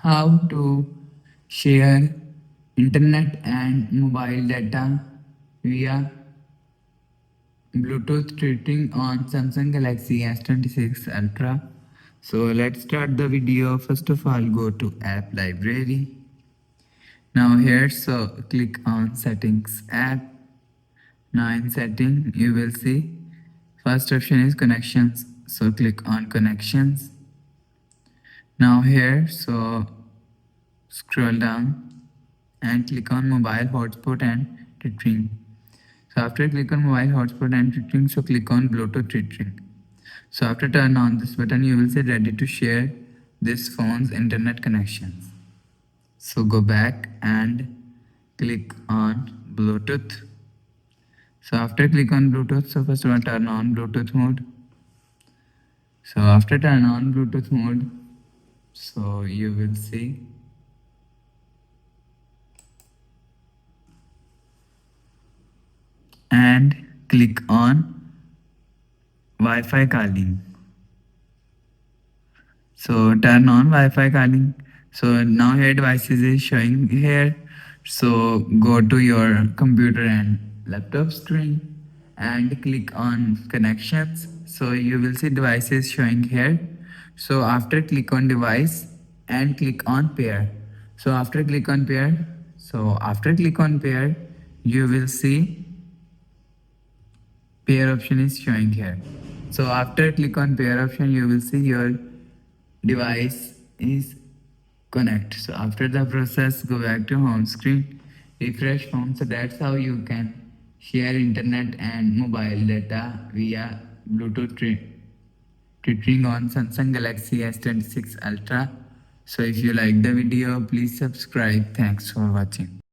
how to share internet and mobile data via Bluetooth tethering on Samsung Galaxy S26 Ultra. So let's start the video. First of all, go to app library. Now here, so click on settings app. Now in setting, you will see first option is connections. So click on connections. Now here, so scroll down and click on mobile hotspot and tethering. So after click on mobile hotspot and tethering, so click on Bluetooth tethering. So after turn on this button, you will say ready to share this phone's internet connections. So go back and click on Bluetooth. So after click on Bluetooth, so first one turn on Bluetooth mode. So after turn on Bluetooth mode, so you will see and click on Wi-Fi calling. So turn on Wi-Fi calling. So now here devices is showing here. So go to your computer and laptop screen and click on connections. So you will see devices showing here. So after click on device and click on pair. So after click on pair, you will see pair option is showing here. So after click on pair option, you will see your device is connect. So after the process, go back to home screen, refresh home. So that's how you can share internet and mobile data via Bluetooth tethering on Samsung Galaxy S26 Ultra. So if you like the video, please subscribe. Thanks for watching.